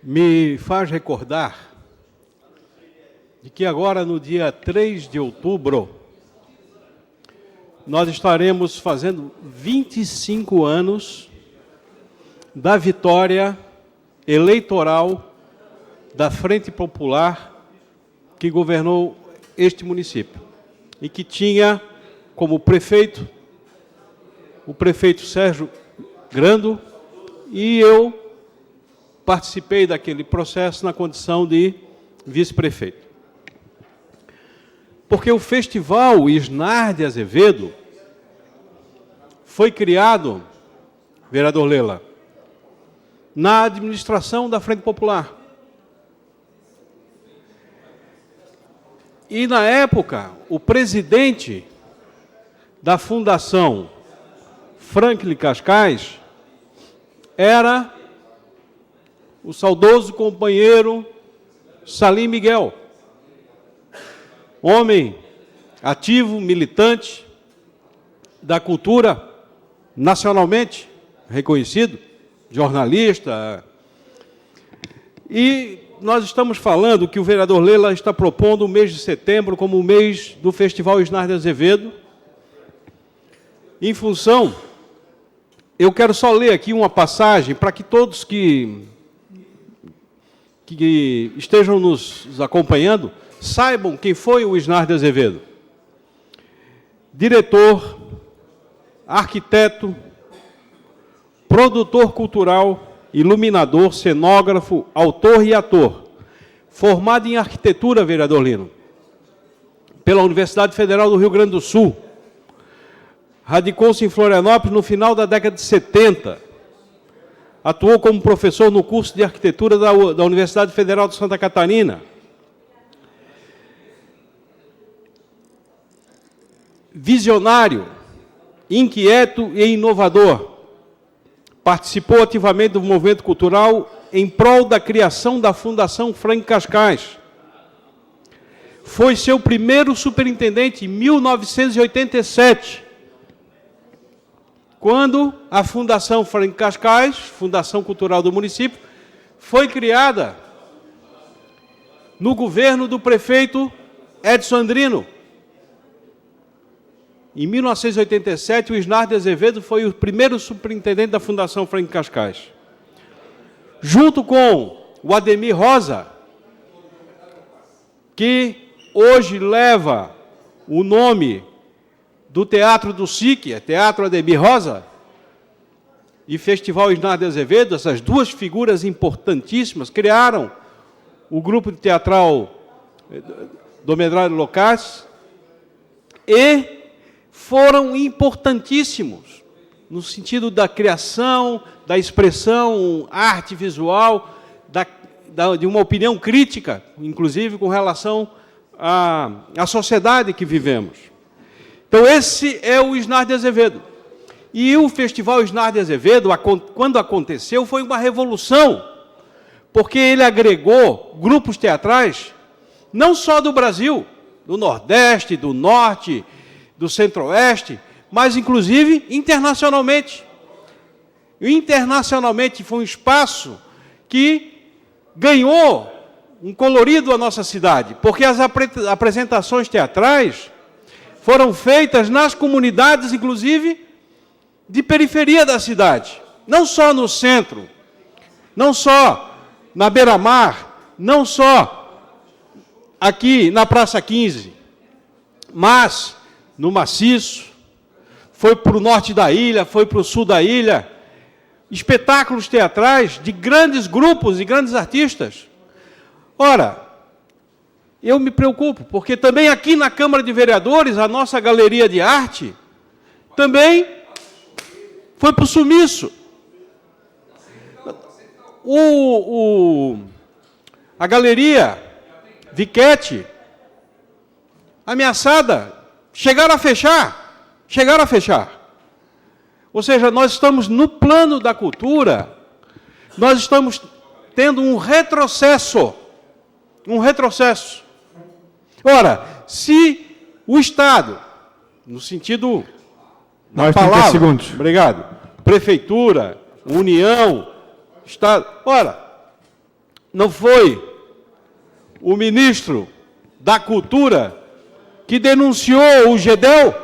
me faz recordar de que agora, no dia 3 de outubro, nós estaremos fazendo 25 anos da vitória eleitoral da Frente Popular que governou este município e que tinha como prefeito o prefeito Sérgio Grando, e eu participei daquele processo na condição de vice-prefeito. Porque o Festival Isnar de Azevedo foi criado, vereador Lela, na administração da Frente Popular. E, na época, o presidente da Fundação Franklin Cascais era o saudoso companheiro Salim Miguel, homem ativo, militante da cultura nacionalmente reconhecido, jornalista. E nós estamos falando que o vereador Lela está propondo o mês de setembro como o mês do Festival Isnar de Azevedo. Em função, eu quero só ler aqui uma passagem para que todos que estejam nos acompanhando saibam quem foi o Isnar de Azevedo. Diretor, arquiteto, produtor cultural, iluminador, cenógrafo, autor e ator. Formado em arquitetura, vereador Lino, pela Universidade Federal do Rio Grande do Sul. Radicou-se em Florianópolis no final da década de 70. Atuou como professor no curso de arquitetura da Universidade Federal de Santa Catarina. Visionário, inquieto e inovador. Participou ativamente do movimento cultural em prol da criação da Fundação Franklin Cascais. Foi seu primeiro superintendente em 1987, quando a Fundação Franklin Cascais, Fundação Cultural do município, foi criada no governo do prefeito Edson Andrino. Em 1987, o Isnar de Azevedo foi o primeiro superintendente da Fundação Franklin Cascais. Junto com o Ademir Rosa, que hoje leva o nome do Teatro do SIC, Teatro Ademir Rosa, e Festival Isnar de Azevedo, essas duas figuras importantíssimas, criaram o grupo teatral do Medrado Locais e foram importantíssimos no sentido da criação, da expressão, arte visual, de uma opinião crítica, inclusive com relação à sociedade que vivemos. Então, esse é o Isnar de Azevedo. E o Festival Isnar de Azevedo, quando aconteceu, foi uma revolução, porque ele agregou grupos teatrais, não só do Brasil, do Nordeste, do Norte, do Centro-Oeste, mas, inclusive, internacionalmente. E, internacionalmente, foi um espaço que ganhou um colorido à nossa cidade, porque as apresentações teatrais foram feitas nas comunidades, inclusive, de periferia da cidade. Não só no centro, não só na beira-mar, não só aqui na Praça 15, mas no Maciço, foi para o norte da ilha, foi para o sul da ilha, espetáculos teatrais de grandes grupos e grandes artistas. Ora, eu me preocupo, porque também aqui na Câmara de Vereadores, a nossa galeria de arte também foi para o sumiço. A galeria Viquete, ameaçada, chegaram a fechar. Ou seja, nós estamos no plano da cultura, nós estamos tendo um retrocesso. Ora, se o Estado, no sentido da Mais palavra, 30 segundos. Obrigado, Prefeitura, União, Estado, ora, não foi o ministro da Cultura que denunciou o GEDEL?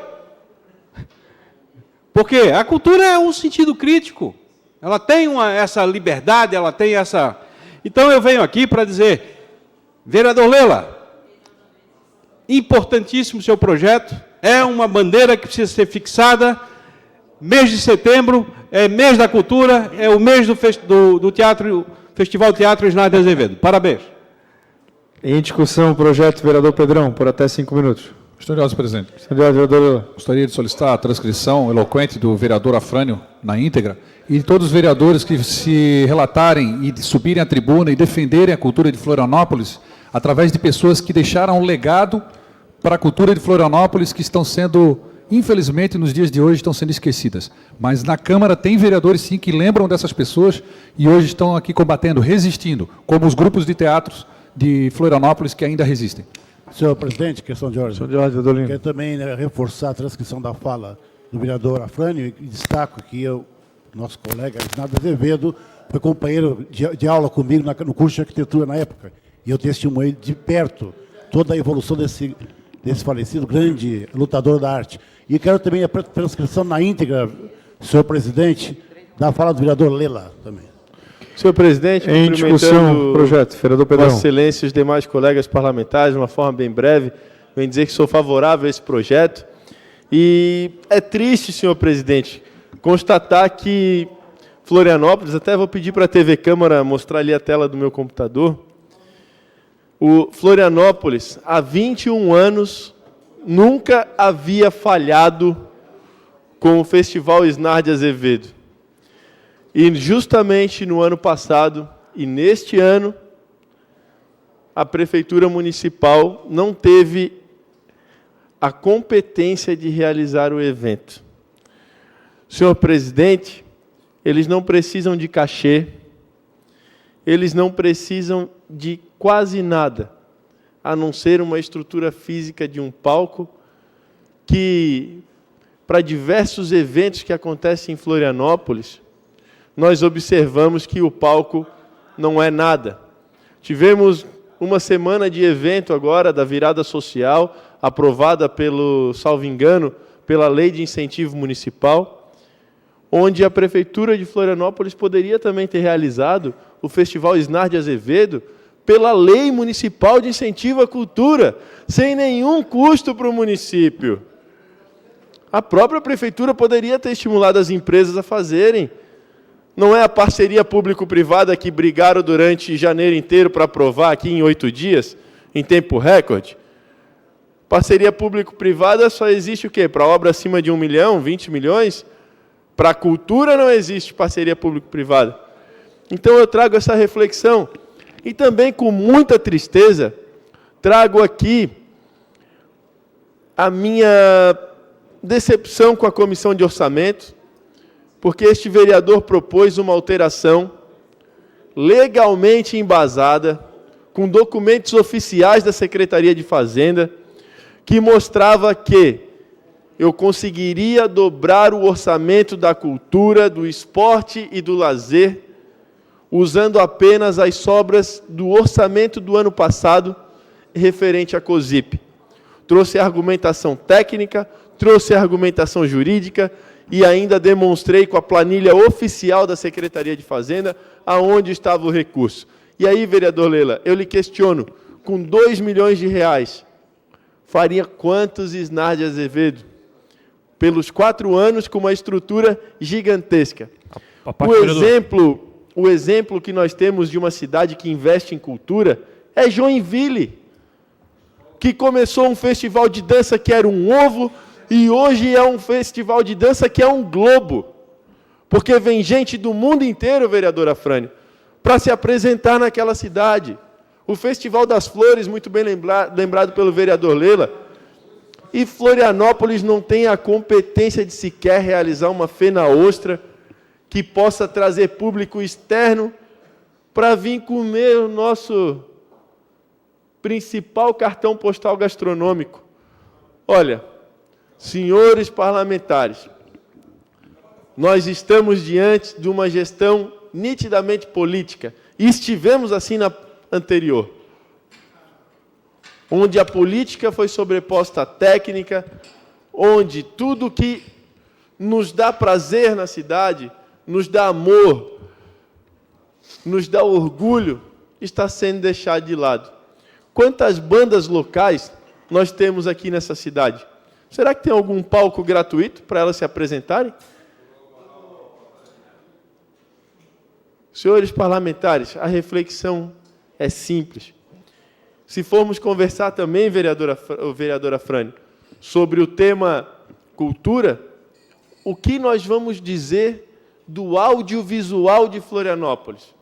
Porque a cultura é um sentido crítico, ela tem essa liberdade, ela tem essa... Então eu venho aqui para dizer, vereador Lela, importantíssimo o seu projeto, é uma bandeira que precisa ser fixada. Mês de setembro é mês da cultura, é o mês do teatro, Festival Teatro Isnardes de Azevedo. Parabéns. Em discussão, o projeto, vereador Pedrão, por até 5 minutos. Senhor presidente. Senhor vereador. Gostaria de solicitar a transcrição eloquente do vereador Afrânio na íntegra e todos os vereadores que se relatarem e subirem à tribuna e defenderem a cultura de Florianópolis através de pessoas que deixaram um legado para a cultura de Florianópolis que estão sendo, infelizmente, nos dias de hoje, estão sendo esquecidas. Mas na Câmara tem vereadores, sim, que lembram dessas pessoas e hoje estão aqui combatendo, resistindo, como os grupos de teatros de Florianópolis que ainda resistem. Senhor presidente, questão de ordem. Senhor de ordem, vereador Lino. Quero também reforçar a transcrição da fala do vereador Afrânio e destaco que nosso colega Isnardes Azevedo foi companheiro de aula comigo no curso de arquitetura na época. E eu testemunhei de perto toda a evolução desse falecido grande lutador da arte. E quero também a transcrição na íntegra, senhor presidente, da fala do vereador Lela também. Senhor presidente, em discussão, projeto, vereador Pedrão. Vossa Excelência e os demais colegas parlamentares, de uma forma bem breve, venho dizer que sou favorável a esse projeto. E é triste, senhor presidente, constatar que Florianópolis, até vou pedir para a TV Câmara mostrar ali a tela do meu computador, o Florianópolis, há 21 anos, nunca havia falhado com o Festival Isnardes Azevedo. E justamente no ano passado e neste ano, a Prefeitura Municipal não teve a competência de realizar o evento. Senhor presidente, eles não precisam de cachê, eles não precisam de quase nada, a não ser uma estrutura física de um palco que, para diversos eventos que acontecem em Florianópolis, nós observamos que o palco não é nada. Tivemos uma semana de evento agora, da virada social, aprovada pelo, salvo engano, pela Lei de Incentivo Municipal, onde a Prefeitura de Florianópolis poderia também ter realizado o Festival Isnardes Azevedo pela Lei Municipal de Incentivo à Cultura, sem nenhum custo para o município. A própria Prefeitura poderia ter estimulado as empresas a fazerem. Não é a parceria público-privada que brigaram durante janeiro inteiro para aprovar aqui em 8 dias, em tempo recorde? Parceria público-privada só existe o quê? Para obra acima de 1 milhão, 20 milhões? Para a cultura não existe parceria público-privada. Então eu trago essa reflexão. E também, com muita tristeza, trago aqui a minha decepção com a Comissão de Orçamento, porque este vereador propôs uma alteração legalmente embasada, com documentos oficiais da Secretaria de Fazenda, que mostrava que eu conseguiria dobrar o orçamento da cultura, do esporte e do lazer, usando apenas as sobras do orçamento do ano passado, referente à COSIP. Trouxe a argumentação técnica, trouxe a argumentação jurídica, e ainda demonstrei com a planilha oficial da Secretaria de Fazenda aonde estava o recurso. E aí, vereador Lela, eu lhe questiono, com 2 milhões de reais, faria quantos Isnar de Azevedo? Pelos 4 anos, com uma estrutura gigantesca. O exemplo que nós temos de uma cidade que investe em cultura é Joinville, que começou um festival de dança que era um ovo e hoje é um festival de dança que é um globo. Porque vem gente do mundo inteiro, vereador Afrânio, para se apresentar naquela cidade. O Festival das Flores, muito bem lembrado pelo vereador Lela, e Florianópolis não tem a competência de sequer realizar uma Fena Ostra que possa trazer público externo para vir comer o nosso principal cartão postal gastronômico. Olha, senhores parlamentares, nós estamos diante de uma gestão nitidamente política, e estivemos assim na anterior, onde a política foi sobreposta à técnica, onde tudo que nos dá prazer na cidade, nos dá amor, nos dá orgulho, está sendo deixado de lado. Quantas bandas locais nós temos aqui nessa cidade? Será que tem algum palco gratuito para elas se apresentarem? Senhores parlamentares, a reflexão é simples. Se formos conversar também, vereadora Afrânio, sobre o tema cultura, o que nós vamos dizer do audiovisual de Florianópolis?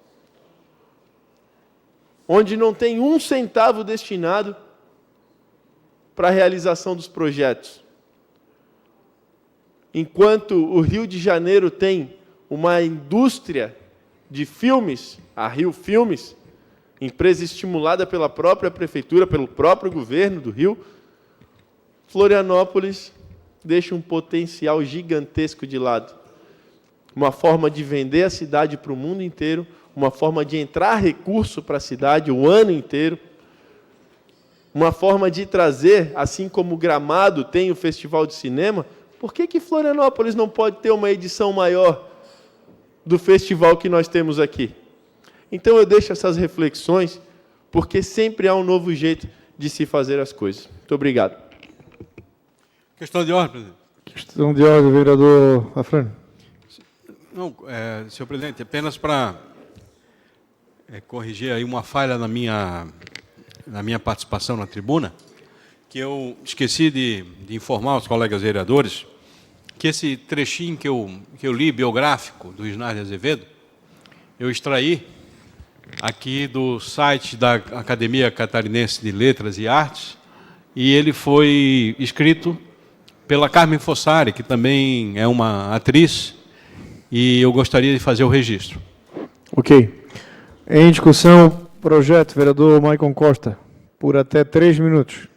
Onde não tem 1 centavo destinado para a realização dos projetos. Enquanto o Rio de Janeiro tem uma indústria de filmes, a Rio Filmes, empresa estimulada pela própria prefeitura, pelo próprio governo do Rio, Florianópolis deixa um potencial gigantesco de lado. Uma forma de vender a cidade para o mundo inteiro, uma forma de entrar recurso para a cidade o ano inteiro, uma forma de trazer, assim como Gramado tem o Festival de Cinema, por que Florianópolis não pode ter uma edição maior do festival que nós temos aqui? Então eu deixo essas reflexões, porque sempre há um novo jeito de se fazer as coisas. Muito obrigado. Questão de ordem, presidente. Questão de ordem, vereador Afrânio. Não, senhor presidente, apenas para corrigir aí uma falha na minha participação na tribuna, que eu esqueci de informar os colegas vereadores que esse trechinho que eu li, biográfico, do Isnar de Azevedo, eu extraí aqui do site da Academia Catarinense de Letras e Artes, e ele foi escrito pela Carmen Fossari, que também é uma atriz, e eu gostaria de fazer o registro. Ok. Em discussão, projeto, vereador Maicon Costa, por até 3 minutos.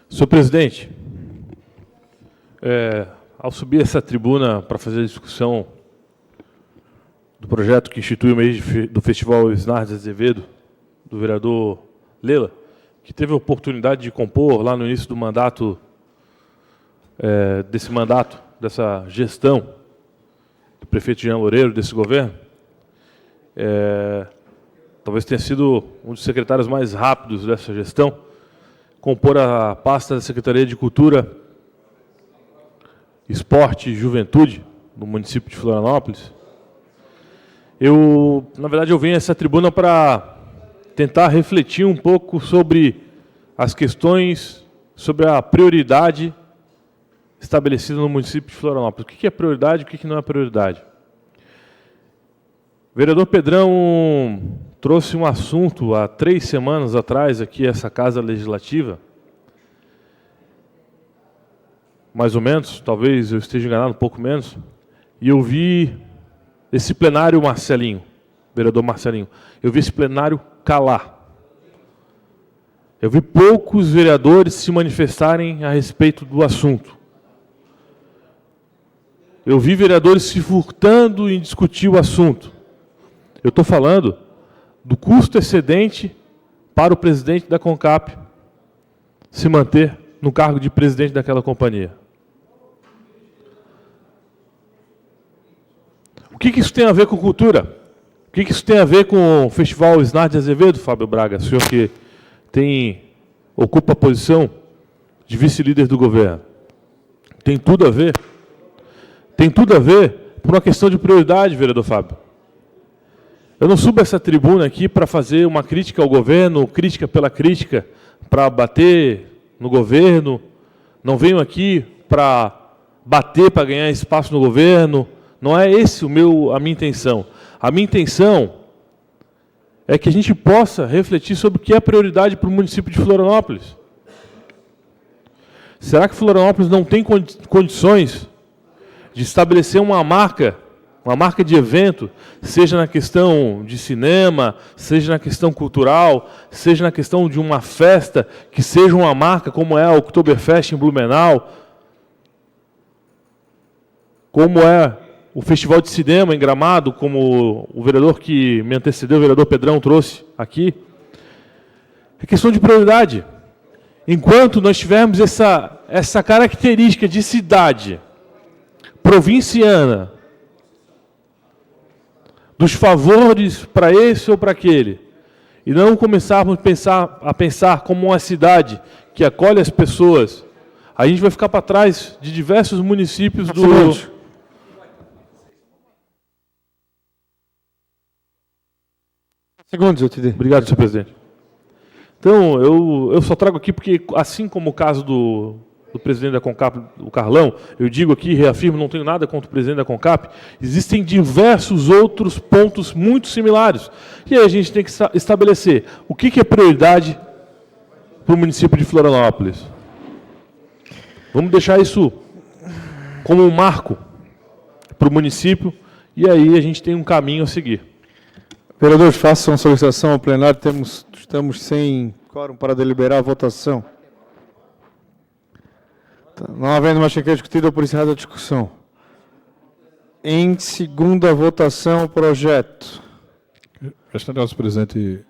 Senhor presidente, ao subir essa tribuna para fazer a discussão do projeto que institui o mês do Festival Isnar de Azevedo, do vereador Lela, que teve a oportunidade de compor lá no início do mandato, dessa gestão do prefeito Jean Loureiro, desse governo, talvez tenha sido um dos secretários mais rápidos dessa gestão, compor a pasta da Secretaria de Cultura, Esporte e Juventude, no município de Florianópolis. Na verdade, eu venho a essa tribuna para tentar refletir um pouco sobre as questões, sobre a prioridade estabelecida no município de Florianópolis. O que é prioridade e o que não é prioridade? O vereador Pedrão trouxe um assunto há 3 semanas atrás aqui, essa Casa Legislativa, mais ou menos, talvez eu esteja enganado um pouco menos, e eu vi esse plenário Marcelinho, vereador Marcelinho, eu vi esse plenário calar. Eu vi poucos vereadores se manifestarem a respeito do assunto. Eu vi vereadores se furtando em discutir o assunto. Eu estou falando do custo excedente para o presidente da CONCAP se manter no cargo de presidente daquela companhia. O que isso tem a ver com cultura? O que isso tem a ver com o Festival Isnar de Azevedo, Fábio Braga? O senhor que ocupa a posição de vice-líder do governo. Tem tudo a ver. Tem tudo a ver por uma questão de prioridade, vereador Fábio. Eu não subo essa tribuna aqui para fazer uma crítica ao governo, crítica pela crítica, para bater no governo. Não venho aqui para bater, para ganhar espaço no governo. Não é esse a minha intenção. A minha intenção é que a gente possa refletir sobre o que é prioridade para o município de Florianópolis. Será que Florianópolis não tem condições de estabelecer uma marca de evento, seja na questão de cinema, seja na questão cultural, seja na questão de uma festa, que seja uma marca como é a Oktoberfest em Blumenau, como é o Festival de Cinema em Gramado, como o vereador que me antecedeu, o vereador Pedrão, trouxe aqui. É questão de prioridade. Enquanto nós tivermos essa característica de cidade provinciana, dos favores para esse ou para aquele, e não começarmos a pensar como uma cidade que acolhe as pessoas, a gente vai ficar para trás de diversos municípios do... Segundos, eu te dei. Obrigado, senhor presidente. Então, eu só trago aqui porque, assim como o caso do presidente da CONCAP, o Carlão, eu digo aqui, reafirmo, não tenho nada contra o presidente da CONCAP, existem diversos outros pontos muito similares. E aí a gente tem que estabelecer o que é prioridade para o município de Florianópolis. Vamos deixar isso como um marco para o município, e aí a gente tem um caminho a seguir. Vereadores, façam a solicitação ao plenário. Estamos sem quórum para deliberar a votação. Não havendo mais quem queira discutir, por encerrada a discussão. Em segunda votação, o projeto. Excelentíssimo presidente